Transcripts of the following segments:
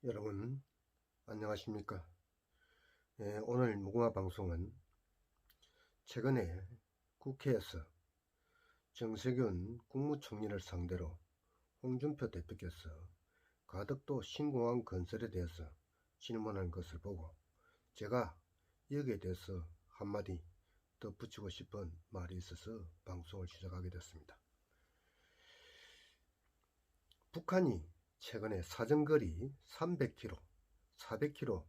여러분 안녕하십니까. 오늘 무궁화 방송은 최근에 국회에서 정세균 국무총리를 상대로 홍준표 대표께서 가덕도 신공항 건설에 대해서 질문한 것을 보고 제가 여기에 대해서 한마디 덧붙이고 싶은 말이 있어서 방송을 시작하게 됐습니다. 북한이 최근에 사정거리 300km, 400km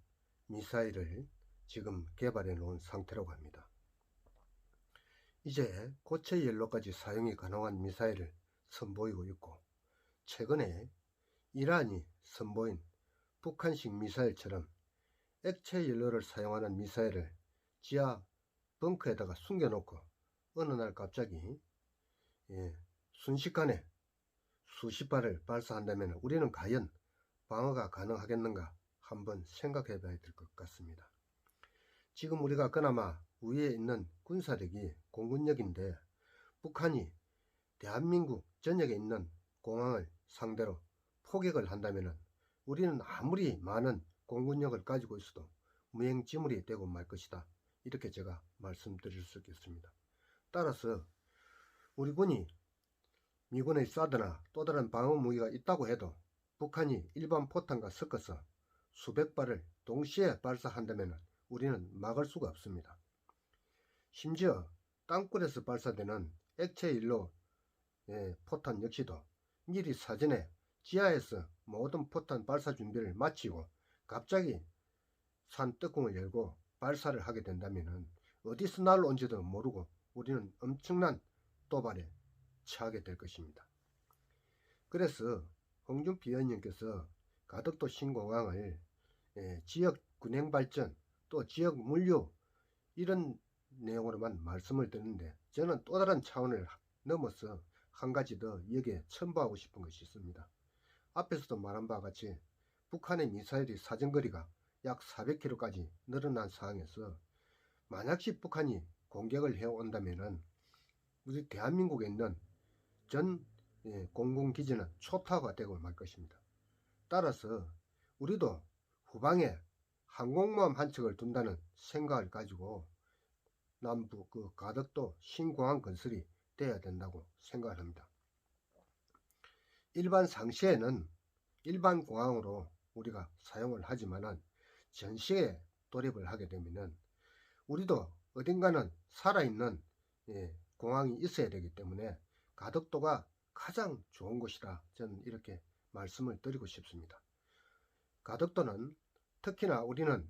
미사일을 지금 개발해 놓은 상태라고 합니다. 이제 고체 연료까지 사용이 가능한 미사일을 선보이고 있고, 최근에 이란이 선보인 북한식 미사일처럼 액체 연료를 사용하는 미사일을 지하 벙커에다가 숨겨놓고 어느 날 갑자기 순식간에 수십 발을 발사한다면 우리는 과연 방어가 가능하겠는가 한번 생각해 봐야 될 것 같습니다. 지금 우리가 그나마 위에 있는 군사력이 공군력인데, 북한이 대한민국 전역에 있는 공항을 상대로 포격을 한다면 우리는 아무리 많은 공군력을 가지고 있어도 무행지물이 되고 말 것이다, 이렇게 제가 말씀드릴 수 있겠습니다. 따라서 우리 군이 미군의 사드나 또 다른 방어 무기가 있다고 해도 북한이 일반 포탄과 섞어서 수백 발을 동시에 발사한다면 우리는 막을 수가 없습니다. 심지어 땅굴에서 발사되는 액체 연료 포탄 역시도 미리 사전에 지하에서 모든 포탄 발사 준비를 마치고 갑자기 산뚜껑을 열고 발사를 하게 된다면 어디서 날아온지도 모르고 우리는 엄청난 도발에 처하게 될 것입니다. 그래서 홍준표 위원님께서 가덕도 신공항을 지역 군행 발전 또 지역 물류 이런 내용으로만 말씀을 드리는데, 저는 또 다른 차원을 넘어서 한 가지 더 여기에 첨부하고 싶은 것이 있습니다. 앞에서도 말한 바와 같이 북한의 미사일이 사정거리가 약 400km까지 늘어난 상황에서 만약시 북한이 공격을 해온다면 우리 대한민국에 있는 전 공군기지는 초토화가 되고 말 것입니다. 따라서 우리도 후방에 항공모함 한 척을 둔다는 생각을 가지고 남부 가덕도 신공항 건설이 돼야 된다고 생각을 합니다. 일반 상시에는 일반 공항으로 우리가 사용을 하지만은 전시에 돌입을 하게 되면은 우리도 어딘가는 살아있는 공항이 있어야 되기 때문에 가덕도가 가장 좋은 곳이다, 저는 이렇게 말씀을 드리고 싶습니다. 가덕도는 특히나 우리는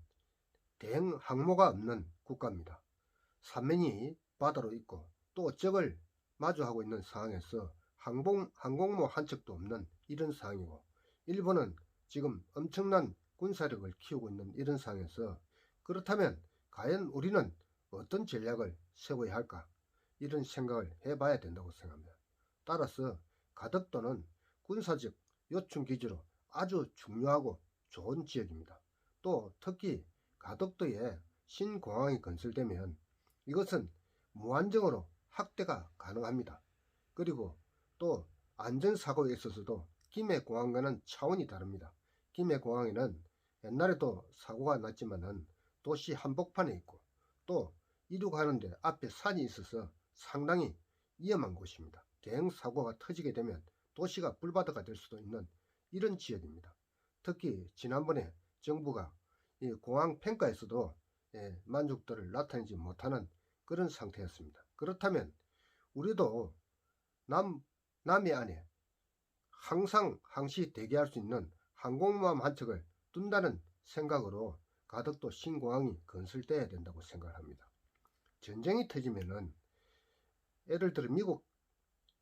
대형 항모가 없는 국가입니다. 삼면이 바다로 있고 또 적을 마주하고 있는 상황에서 항공모 한 척도 없는 이런 상황이고, 일본은 지금 엄청난 군사력을 키우고 있는 이런 상황에서 그렇다면 과연 우리는 어떤 전략을 세워야 할까, 이런 생각을 해봐야 된다고 생각합니다. 따라서 가덕도는 군사적 요충기지로 아주 중요하고 좋은 지역입니다. 또 특히 가덕도에 신공항이 건설되면 이것은 무한정으로 확대가 가능합니다. 그리고 또 안전사고에 있어서도 김해공항과는 차원이 다릅니다. 김해공항에는 옛날에도 사고가 났지만은 도시 한복판에 있고 또 이륙하는데 앞에 산이 있어서 상당히 위험한 곳입니다. 대형 사고가 터지게 되면 도시가 불바다가 될 수도 있는 이런 지역입니다. 특히 지난번에 정부가 이 공항 평가에서도 만족도를 나타내지 못하는 그런 상태였습니다. 그렇다면 우리도 남해 안에 항상 항시 대기할 수 있는 항공모함 한 척을 둔다는 생각으로 가덕도 신공항이 건설돼야 된다고 생각합니다. 전쟁이 터지면은 예를 들어 미국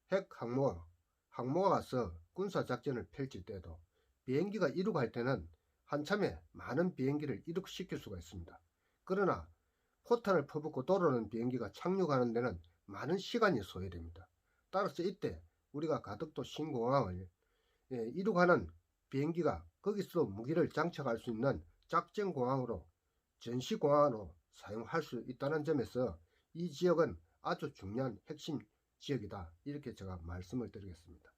핵 항모가 와서 군사작전을 펼칠 때도 비행기가 이륙할 때는 한참에 많은 비행기를 이륙시킬 수가 있습니다. 그러나 포탄을 퍼붓고 돌아오는 비행기가 착륙하는 데는 많은 시간이 소요됩니다. 따라서 이때 우리가 가덕도 신공항을 이륙하는 비행기가 거기서 무기를 장착할 수 있는 작전공항으로 전시공항으로 사용할 수 있다는 점에서 이 지역은 아주 중요한 핵심 지역이다, 이렇게 제가 말씀을 드리겠습니다.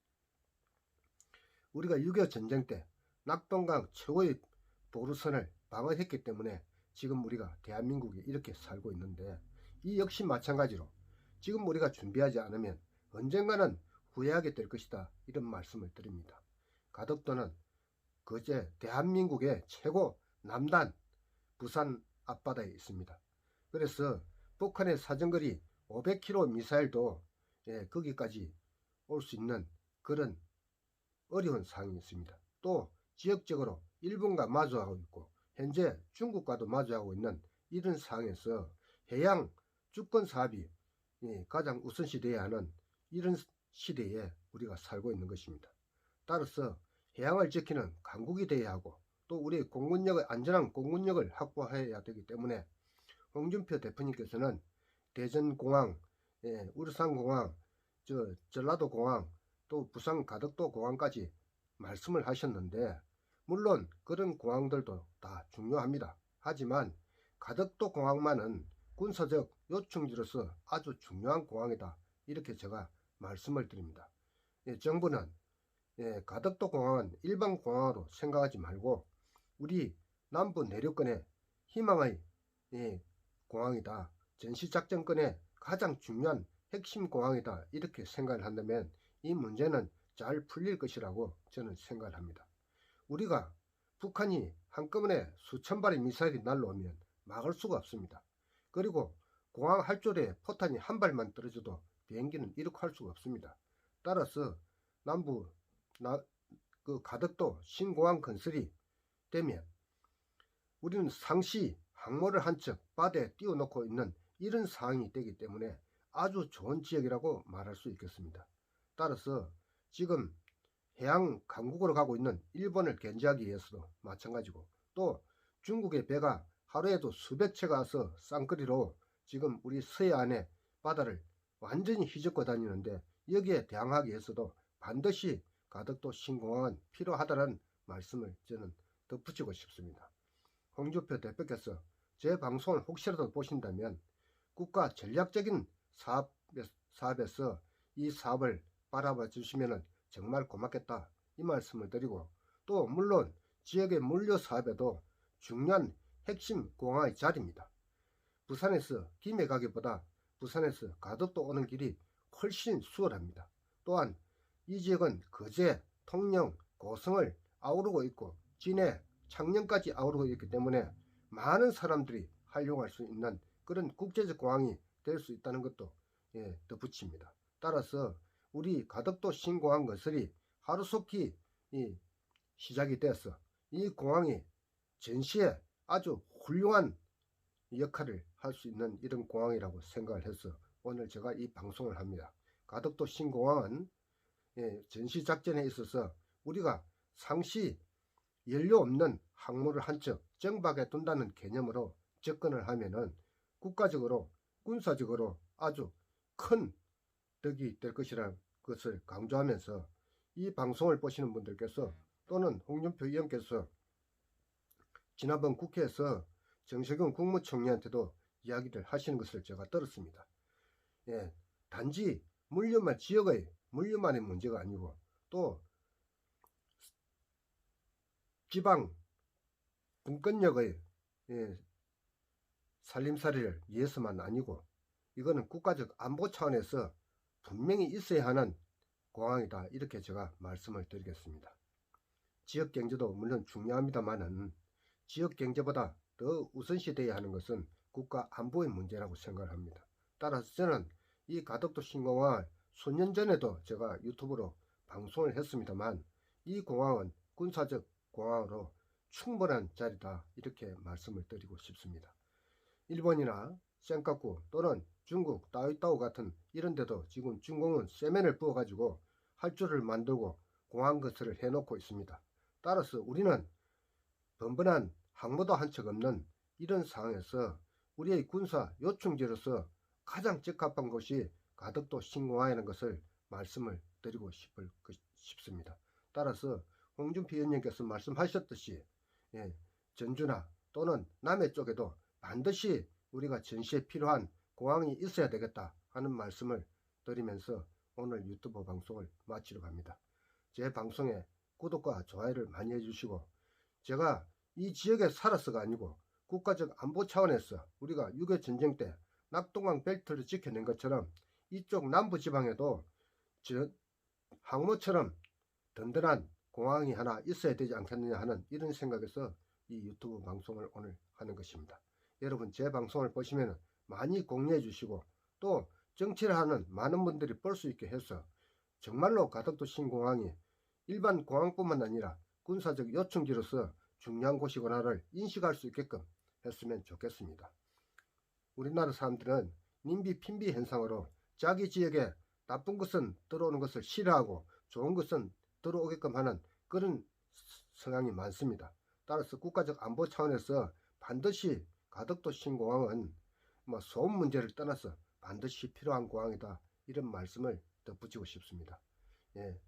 우리가 6.25 전쟁 때 낙동강 최고의 보루선을 방어했기 때문에 지금 우리가 대한민국에 이렇게 살고 있는데, 이 역시 마찬가지로 지금 우리가 준비하지 않으면 언젠가는 후회하게 될 것이다, 이런 말씀을 드립니다. 가덕도는 그제 대한민국의 최고 남단 부산 앞바다에 있습니다. 그래서 북한의 사정거리 500km 미사일도 거기까지 올 수 있는 그런 어려운 상황이 있습니다. 또 지역적으로 일본과 마주하고 있고 현재 중국과도 마주하고 있는 이런 상황에서 해양 주권 사업이 가장 우선시 되어야 하는 이런 시대에 우리가 살고 있는 것입니다. 따라서 해양을 지키는 강국이 되어야 하고, 또 우리 공군력의 안전한 공군력을 확보해야 되기 때문에 홍준표 대표님께서는 대전공항, 울산공항, 전라도공항, 또 부산 가덕도 공항까지 말씀을 하셨는데, 물론 그런 공항들도 다 중요합니다. 하지만 가덕도 공항만은 군사적 요충지로서 아주 중요한 공항이다, 이렇게 제가 말씀을 드립니다. 정부는 가덕도 공항은 일반 공항으로 생각하지 말고 우리 남부 내륙권의 희망의 공항이다, 전시작전권의 가장 중요한 핵심 공항이다, 이렇게 생각을 한다면 이 문제는 잘 풀릴 것이라고 저는 생각을 합니다. 우리가 북한이 한꺼번에 수천 발의 미사일이 날라오면 막을 수가 없습니다. 그리고 공항 활주로에 포탄이 한 발만 떨어져도 비행기는 이륙할 수가 없습니다. 따라서 남부 가덕도 신공항 건설이 되면 우리는 상시 항모를 한 척 바다에 띄워놓고 있는 이런 상황이 되기 때문에 아주 좋은 지역이라고 말할 수 있겠습니다. 따라서 지금 해양 강국으로 가고 있는 일본을 견제하기 위해서도 마찬가지고, 또 중국의 배가 하루에도 수백 채가 와서 쌍거리로 지금 우리 서해안의 바다를 완전히 휘젓고 다니는데, 여기에 대항하기 위해서도 반드시 가덕도 신공항은 필요하다는 말씀을 저는 덧붙이고 싶습니다. 홍준표 대표께서 제 방송을 혹시라도 보신다면 국가 전략적인 사업에서 이 사업을 바라봐 주시면 정말 고맙겠다, 이 말씀을 드리고, 또 물론 지역의 물류 사업에도 중요한 핵심 공항의 자리입니다. 부산에서 김해 가기보다 부산에서 가덕도 오는 길이 훨씬 수월합니다. 또한 이 지역은 거제, 통영, 고성을 아우르고 있고 진해, 창녕까지 아우르고 있기 때문에 많은 사람들이 활용할 수 있는 그런 국제적 공항이 될 수 있다는 것도 덧붙입니다. 따라서 우리 가덕도 신공항 건설이 하루속히 시작이 되어서 이 공항이 전시에 아주 훌륭한 역할을 할 수 있는 이런 공항이라고 생각을 해서 오늘 제가 이 방송을 합니다. 가덕도 신공항은 전시작전에 있어서 우리가 상시 연료 없는 항모를 한 척 정박해 둔다는 개념으로 접근을 하면은 국가적으로 군사적으로 아주 큰 덕이 될 것이라는 것을 강조하면서, 이 방송을 보시는 분들께서 또는 홍준표 의원께서 지난번 국회에서 정세균 국무총리한테도 이야기를 하시는 것을 제가 들었습니다. 단지 지역의 물류만의 문제가 아니고 또 지방 분권력의 살림살이를 위해서만 아니고 이거는 국가적 안보 차원에서 분명히 있어야 하는 공항이다, 이렇게 제가 말씀을 드리겠습니다. 지역경제도 물론 중요합니다만은 지역경제보다 더 우선시 되어야 하는 것은 국가 안보의 문제라고 생각을 합니다. 따라서 저는 이 가덕도 신공항을 수년 전에도 제가 유튜브로 방송을 했습니다만 이 공항은 군사적 공항으로 충분한 자리다, 이렇게 말씀을 드리고 싶습니다. 일본이나 센카쿠 또는 중국 따오이따오 같은 이런 데도 지금 중공은 세면을 부어 가지고 활주로를 만들고 공항 건설을 해놓고 있습니다. 따라서 우리는 번번한 항모도 한 척 없는 이런 상황에서 우리의 군사 요충지로서 가장 적합한 곳이 가덕도 신공항이라는 것을 말씀을 드리고 싶습니다. 따라서 홍준표 의원님께서 말씀하셨듯이 전주나 또는 남해 쪽에도 반드시 우리가 전시에 필요한 공항이 있어야 되겠다 하는 말씀을 드리면서 오늘 유튜브 방송을 마치러 갑니다. 제 방송에 구독과 좋아요를 많이 해주시고, 제가 이 지역에 살아서가 아니고 국가적 안보 차원에서 우리가 6.25 전쟁 때 낙동강 벨트를 지켜낸 것처럼 이쪽 남부지방에도 항모처럼 든든한 공항이 하나 있어야 되지 않겠느냐 하는 이런 생각에서 이 유튜브 방송을 오늘 하는 것입니다. 여러분, 제 방송을 보시면 많이 공유해 주시고, 또 정치를 하는 많은 분들이 볼 수 있게 해서 정말로 가덕도 신공항이 일반 공항뿐만 아니라 군사적 요충지로서 중요한 곳이구나를 인식할 수 있게끔 했으면 좋겠습니다. 우리나라 사람들은 님비 핀비 현상으로 자기 지역에 나쁜 것은 들어오는 것을 싫어하고 좋은 것은 들어오게끔 하는 그런 성향이 많습니다. 따라서 국가적 안보 차원에서 반드시 가덕도 신공항은 소음 문제를 떠나서 반드시 필요한 공항이다, 이런 말씀을 덧붙이고 싶습니다. 예.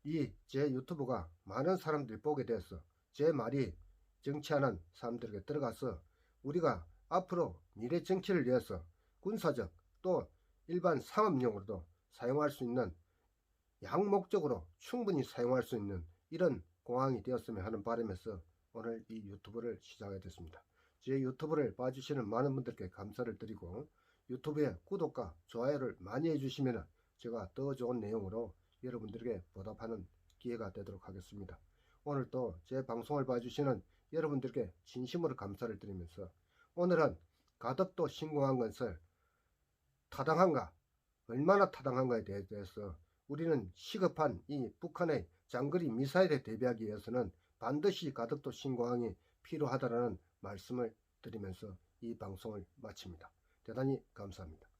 이 제 유튜브가 많은 사람들이 보게 돼서 제 말이 정치하는 사람들에게 들어가서 우리가 앞으로 미래 정치를 위해서 군사적 또 일반 상업용으로도 사용할 수 있는, 양목적으로 충분히 사용할 수 있는 이런 공항이 되었으면 하는 바람에서 오늘 이 유튜브를 시작하게 됐습니다. 제 유튜브를 봐주시는 많은 분들께 감사를 드리고, 유튜브에 구독과 좋아요를 많이 해주시면 제가 더 좋은 내용으로 여러분들에게 보답하는 기회가 되도록 하겠습니다. 오늘도 제 방송을 봐주시는 여러분들께 진심으로 감사를 드리면서, 오늘은 가덕도 신공항 건설 타당한가, 얼마나 타당한가에 대해서 우리는 시급한 이 북한의 장거리 미사일에 대비하기 위해서는 반드시 가덕도 신공항이 필요하다라는 말씀을 드리면서 이 방송을 마칩니다. 대단히 감사합니다.